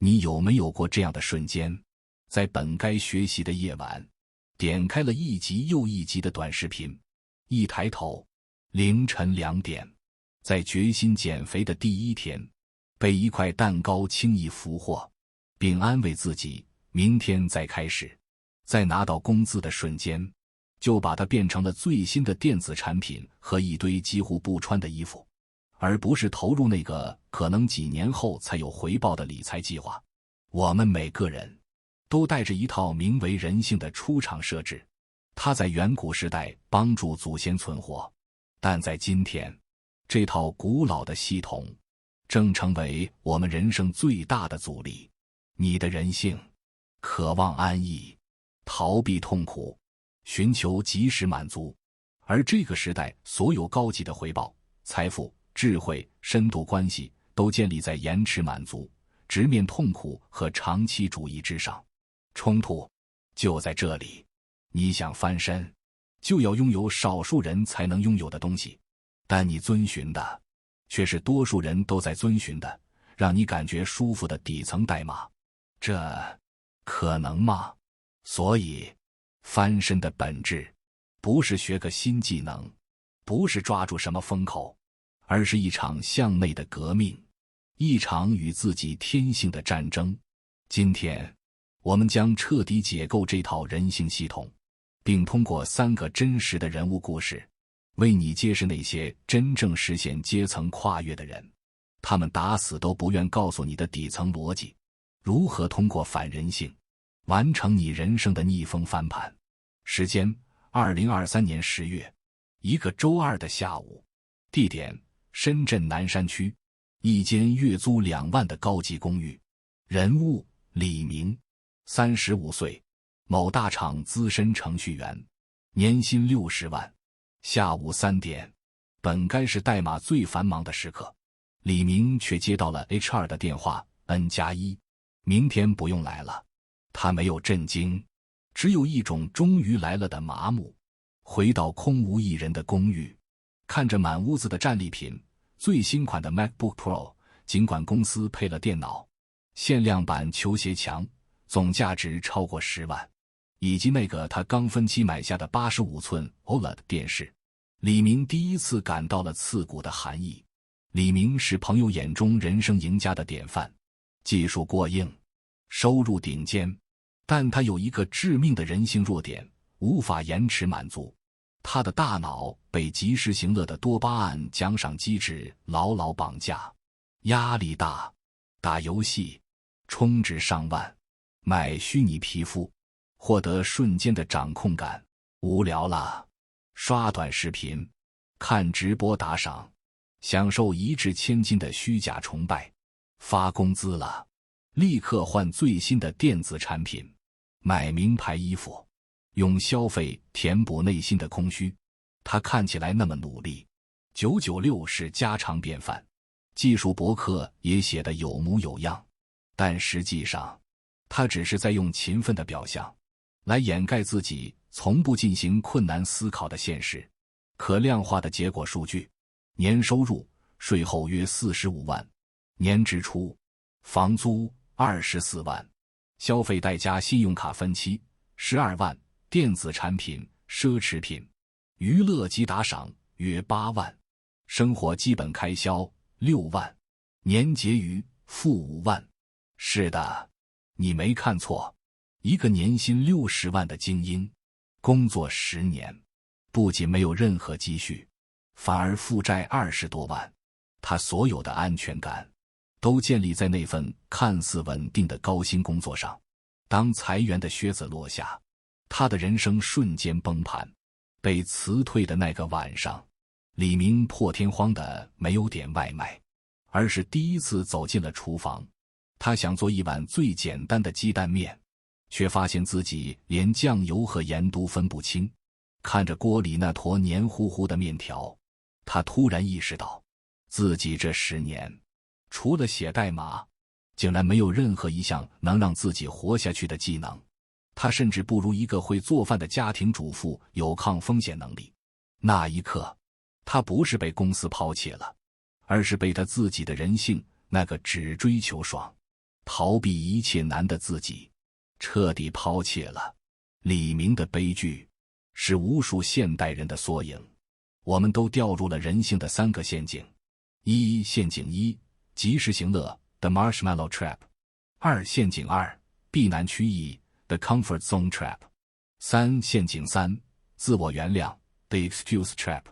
你有没有过这样的瞬间，在本该学习的夜晚，点开了一集又一集的短视频，一抬头，凌晨2点，在决心减肥的第一天，被一块蛋糕轻易俘获，并安慰自己明天再开始，在拿到工资的瞬间，就把它变成了最新的电子产品和一堆几乎不穿的衣服，而不是投入那个可能几年后才有回报的理财计划。我们每个人都带着一套名为人性的出厂设置，它在远古时代帮助祖先存活，但在今天，这套古老的系统正成为我们人生最大的阻力。你的人性渴望安逸，逃避痛苦，寻求及时满足，而这个时代所有高级的回报、财富、智慧、深度关系都建立在延迟满足、直面痛苦和长期主义之上。冲突就在这里，你想翻身，就要拥有少数人才能拥有的东西，但你遵循的却是多数人都在遵循的，让你感觉舒服的底层代码。这可能吗？所以，翻身的本质不是学个新技能，不是抓住什么风口，而是一场向内的革命，一场与自己天性的战争。今天，我们将彻底解构这套人性系统，并通过3个真实的人物故事，为你揭示那些真正实现阶层跨越的人，他们打死都不愿告诉你的底层逻辑，如何通过反人性完成你人生的逆风翻盘。时间2023年10月，一个周二的下午，地点深圳南山区，一间月租2万的高级公寓。人物李明，35岁，某大厂资深程序员，年薪60万。下午3点，本该是代码最繁忙的时刻，李明却接到了 HR 的电话 N+1， 明天不用来了。他没有震惊，只有一种终于来了的麻木。回到空无一人的公寓，看着满屋子的战利品，最新款的 MacBook Pro， 尽管公司配了电脑，限量版球鞋墙总价值超过10万，以及那个他刚分期买下的85寸 OLED 电视，李明第一次感到了刺骨的寒意。李明是朋友眼中人生赢家的典范，技术过硬，收入顶尖，但他有一个致命的人性弱点，无法延迟满足。他的大脑被及时行乐的多巴胺奖赏机制牢牢绑架，压力大，打游戏，充值上万，买虚拟皮肤，获得瞬间的掌控感。无聊了，刷短视频，看直播打赏，享受一掷千金的虚假崇拜。发工资了，立刻换最新的电子产品，买名牌衣服，用消费填补内心的空虚。他看起来那么努力，996是家常便饭，技术博客也写得有模有样，但实际上，他只是在用勤奋的表象来掩盖自己从不进行困难思考的现实。可量化的结果数据：年收入税后约45万，年支出房租24万，消费贷加信用卡分期12万，电子产品、奢侈品、娱乐及打赏约8万，生活基本开销6万，年结余-5万。是的，你没看错，一个年薪60万的精英，工作10年，不仅没有任何积蓄，反而负债20多万。他所有的安全感都建立在那份看似稳定的高薪工作上。当裁员的靴子落下，他的人生瞬间崩盘。被辞退的那个晚上，李明破天荒的没有点外卖，而是第一次走进了厨房。他想做一碗最简单的鸡蛋面，却发现自己连酱油和盐都分不清。看着锅里那坨黏糊糊的面条，他突然意识到，自己这10年，除了写代码，竟然没有任何一项能让自己活下去的技能。他甚至不如一个会做饭的家庭主妇有抗风险能力。那一刻，他不是被公司抛弃了，而是被他自己的人性，那个只追求爽、逃避一切难的自己，彻底抛弃了。李明的悲剧是无数现代人的缩影，我们都掉入了人性的3个陷阱。陷阱1，及时行乐 The Marshmallow Trap。陷阱2，避难趋异 The Comfort Zone Trap。陷阱3，自我原谅 The Excuse Trap。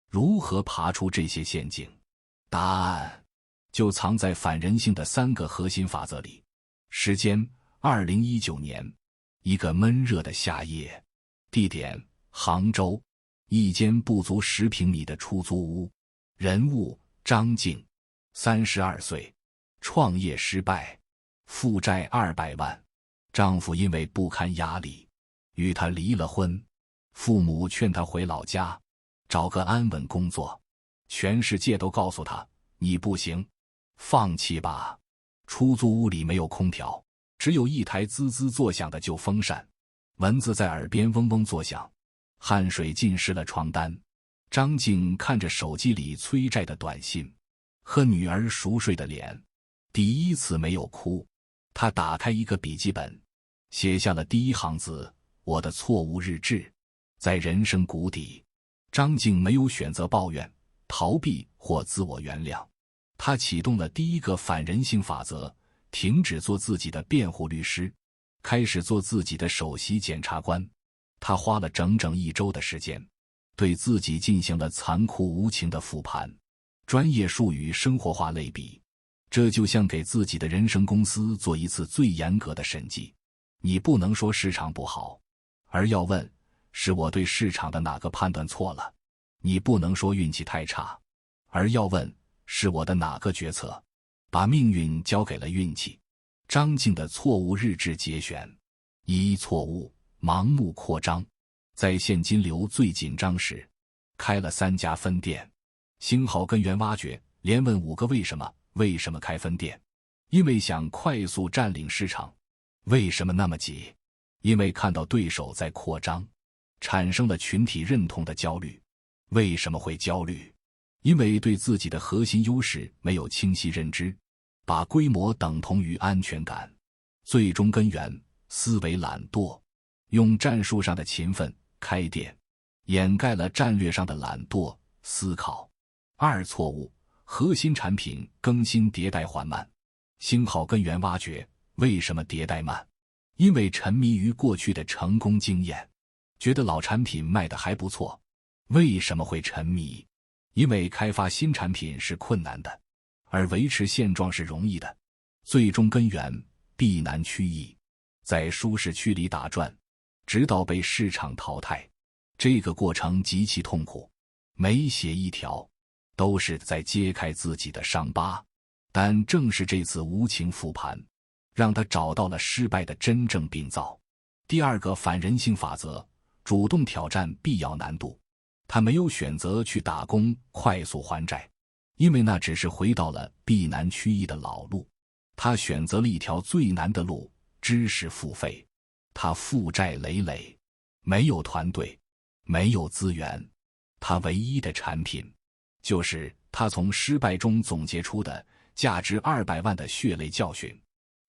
如何爬出这些陷阱？答案就藏在反人性的3个核心法则里。时间：2019年，一个闷热的夏夜。地点：杭州，一间不足10平米的出租屋。人物：张静，32岁，创业失败，负债200万。丈夫因为不堪压力，与她离了婚。父母劝她回老家，找个安稳工作。全世界都告诉她，你不行，放弃吧。出租屋里没有空调，只有一台滋滋作响的旧风扇，蚊子在耳边嗡嗡作响，汗水浸湿了床单。张静看着手机里催债的短信和女儿熟睡的脸，第一次没有哭。她打开一个笔记本，写下了第1行字：我的错误日志。在人生谷底，张静没有选择抱怨、逃避或自我原谅，她启动了第1个反人性法则，停止做自己的辩护律师，开始做自己的首席检察官。她花了整整1周的时间，对自己进行了残酷无情的复盘，专业术语生活化类比。这就像给自己的人生公司做一次最严格的审计。你不能说市场不好，而要问，是我对市场的哪个判断错了？你不能说运气太差，而要问，是我的哪个决策把命运交给了运气？张静的错误日志节选：1、错误，盲目扩张。在现金流最紧张时，开了3家分店。星号根源挖掘，连问5个为什么。为什么开分店？因为想快速占领市场。为什么那么急？因为看到对手在扩张，产生了群体认同的焦虑。为什么会焦虑？因为对自己的核心优势没有清晰认知，把规模等同于安全感。最终根源，思维懒惰，用战术上的勤奋开店，掩盖了战略上的懒惰思考。2、错误，核心产品更新迭代缓慢。星号根源挖掘，为什么迭代慢？因为沉迷于过去的成功经验，觉得老产品卖得还不错。为什么会沉迷？因为开发新产品是困难的，而维持现状是容易的。最终根源，避难趋异，在舒适区里打转，直到被市场淘汰。这个过程极其痛苦，每写一条都是在揭开自己的伤疤。但正是这次无情复盘，让他找到了失败的真正病灶。第2个反人性法则，主动挑战必要难度。他没有选择去打工快速还债，因为那只是回到了避难趋异的老路。他选择了一条最难的路，知识付费。他负债累累，没有团队，没有资源，他唯一的产品就是他从失败中总结出的价值200万的血泪教训。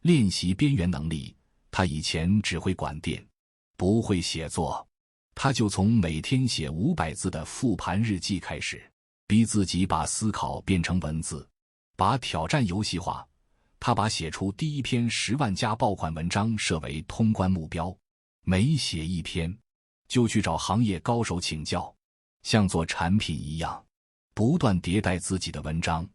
练习边缘能力，他以前只会管店，不会写作。他就从每天写500字的复盘日记开始，逼自己把思考变成文字，把挑战游戏化。他把写出第1篇10万加爆款文章设为通关目标，每写1篇就去找行业高手请教，像做产品一样不断迭代自己的文章，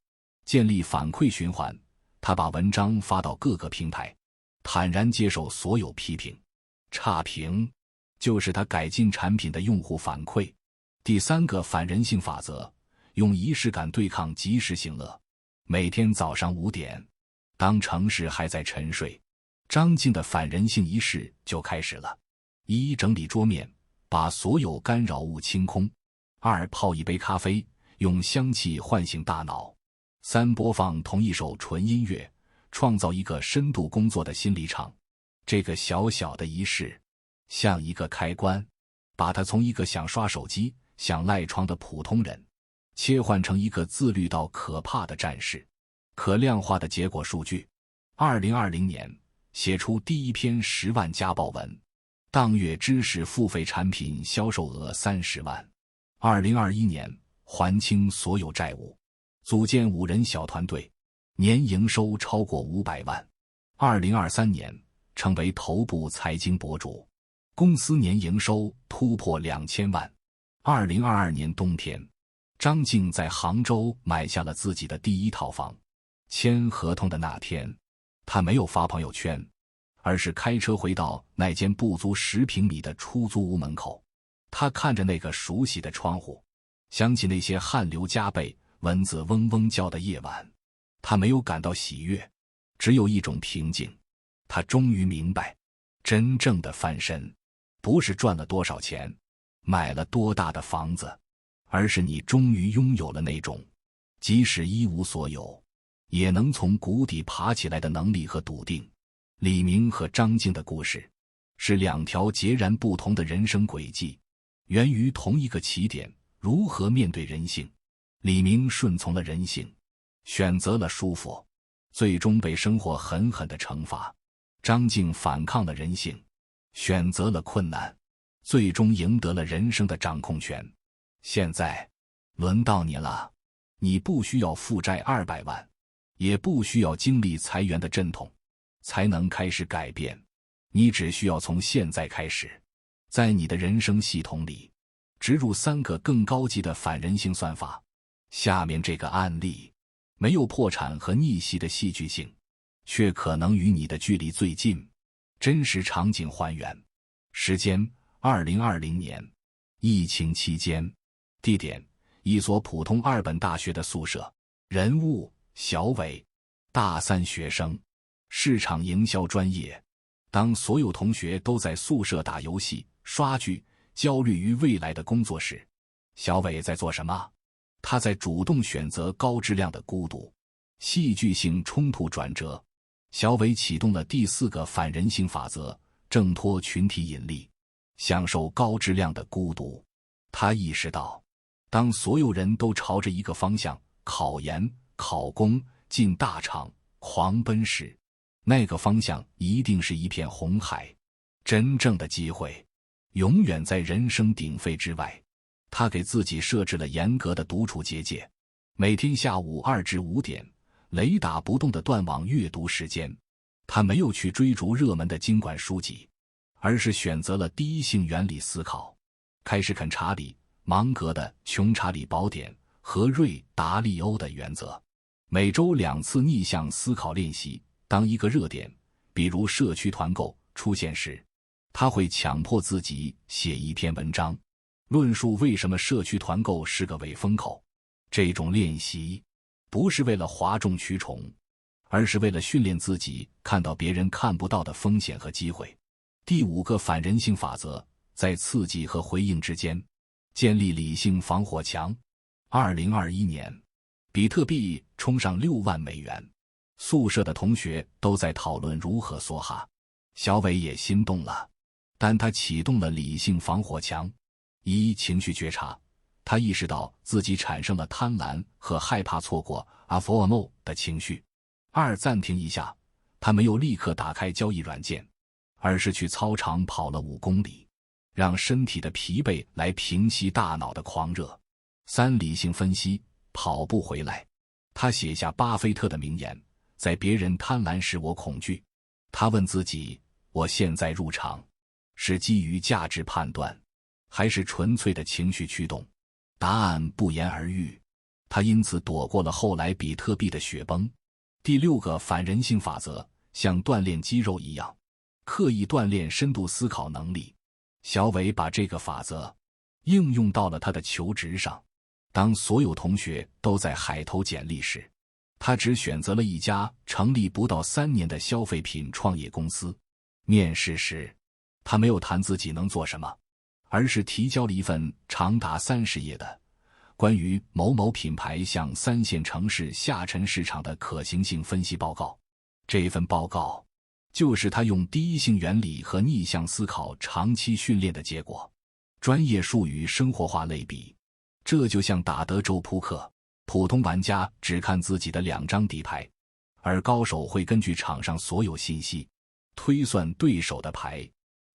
建立反馈循环。他把文章发到各个平台，坦然接受所有批评。差评就是他改进产品的用户反馈。第3个反人性法则，用仪式感对抗及时行乐。每天早上5点，当城市还在沉睡，张静的反人性仪式就开始了。1、整理桌面，把所有干扰物清空。2、泡一杯咖啡，用香气唤醒大脑。3、播放同一首纯音乐，创造一个深度工作的心理场。这个小小的仪式像一个开关，把他从一个想刷手机、想赖床的普通人切换成一个自律到可怕的战士。可量化的结果数据， 2020年写出第一篇10万家报文，当月知识付费产品销售额30万。2021年还清所有债务，组建5人小团队，年营收超过500万。2023年成为头部财经博主，公司年营收突破2000万。2022年冬天，张静在杭州买下了自己的第一套房。签合同的那天，他没有发朋友圈，而是开车回到那间不足10平米的出租屋门口。他看着那个熟悉的窗户，想起那些汗流浃背、蚊子嗡嗡叫的夜晚。他没有感到喜悦，只有一种平静。他终于明白，真正的翻身，不是赚了多少钱，买了多大的房子，而是你终于拥有了那种即使一无所有也能从谷底爬起来的能力和笃定。李明和张静的故事是2条截然不同的人生轨迹，源于同一个起点，如何面对人性。李明顺从了人性，选择了舒服，最终被生活狠狠地惩罚。张静反抗了人性，选择了困难，最终赢得了人生的掌控权。现在轮到你了，你不需要负债200万，也不需要经历裁员的阵痛，才能开始改变。你只需要从现在开始，在你的人生系统里植入3个更高级的反人性算法。下面这个案例没有破产和逆袭的戏剧性，却可能与你的距离最近。真实场景还原，时间2020年，疫情期间，地点一所普通2本大学的宿舍，人物小伟，大3学生，市场营销专业。当所有同学都在宿舍打游戏、刷剧，焦虑于未来的工作时，小伟在做什么？他在主动选择高质量的孤独。戏剧性冲突转折，小伟启动了第4个反人性法则，挣脱群体引力，享受高质量的孤独。他意识到，当所有人都朝着一个方向，考研、考公、进大厂狂奔时，那个方向一定是一片红海。真正的机会永远在人声鼎沸之外。他给自己设置了严格的独处结界，每天下午2至5点，雷打不动的断网阅读时间。他没有去追逐热门的经管书籍，而是选择了第一性原理思考，开始看查理·芒格的《穷查理宝典》和瑞·达利欧的原则。每周2次逆向思考练习。当一个热点，比如社区团购出现时，他会强迫自己写一篇文章，论述为什么社区团购是个伪风口。这种练习不是为了哗众取宠，而是为了训练自己看到别人看不到的风险和机会。第5个反人性法则，在刺激和回应之间建立理性防火墙。2021年，比特币冲上6万美元，宿舍的同学都在讨论如何梭哈。小伟也心动了，但他启动了理性防火墙。1、情绪觉察，他意识到自己产生了贪婪和害怕错过 FOMO 的情绪。2、暂停一下，他没有立刻打开交易软件，而是去操场跑了5公里，让身体的疲惫来平息大脑的狂热。3、理性分析，跑步回来，他写下巴菲特的名言，在别人贪婪时我恐惧。他问自己，我现在入场是基于价值判断，还是纯粹的情绪驱动？答案不言而喻，他因此躲过了后来比特币的雪崩。第6个反人性法则，像锻炼肌肉一样，刻意锻炼深度思考能力。小伟把这个法则应用到了他的求职上。当所有同学都在海投简历时，他只选择了一家成立不到3年的消费品创业公司。面试时，他没有谈自己能做什么，而是提交了一份长达30页的关于某某品牌向3线城市下沉市场的可行性分析报告。这份报告就是他用第一性原理和逆向思考长期训练的结果。专业术语生活化类比，这就像打德州扑克，普通玩家只看自己的2张底牌，而高手会根据场上所有信息，推算对手的牌，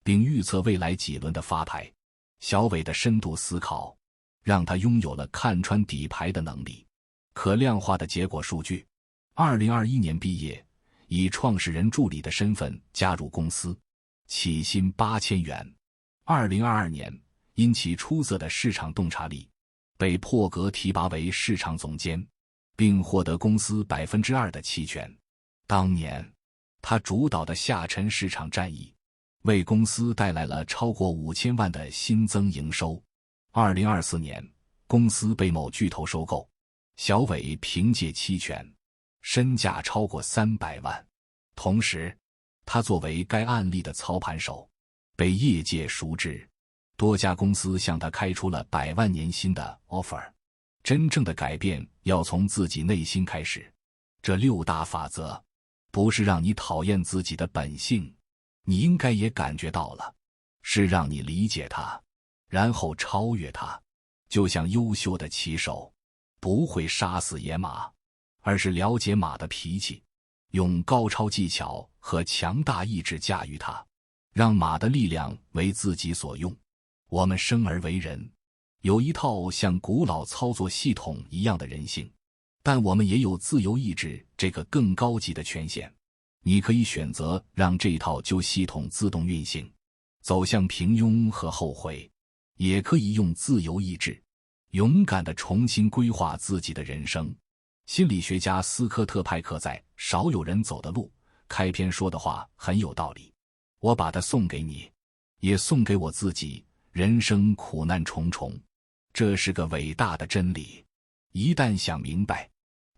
并预测未来几轮的发牌。小伟的深度思考，让他拥有了看穿底牌的能力。可量化的结果数据：2021年毕业，以创始人助理的身份加入公司，起薪8000元。2022年，因其出色的市场洞察力，被破格提拔为市场总监，并获得公司2%的期权。当年，他主导的下沉市场战役，为公司带来了超过5000万的新增营收。2024年，公司被某巨头收购，小伟凭借期权，身价超过300万。同时，他作为该案例的操盘手，被业界熟知，多家公司向他开出了100万年薪的 offer。真正的改变要从自己内心开始。这6大法则，不是让你讨厌自己的本性，你应该也感觉到了，是让你理解它，然后超越它。就像优秀的骑手，不会杀死野马，而是了解马的脾气，用高超技巧和强大意志驾驭它，让马的力量为自己所用。我们生而为人，有一套像古老操作系统一样的人性，但我们也有自由意志这个更高级的权限。你可以选择让这套旧系统自动运行，走向平庸和后悔，也可以用自由意志，勇敢地重新规划自己的人生。心理学家斯科特·派克在《少有人走的路》开篇说的话很有道理，我把它送给你，也送给我自己。人生苦难重重，这是个伟大的真理，一旦想明白，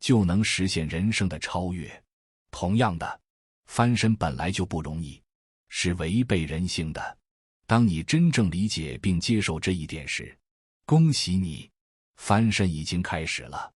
就能实现人生的超越。同样的，翻身本来就不容易，是违背人性的。当你真正理解并接受这一点时，恭喜你，翻身已经开始了。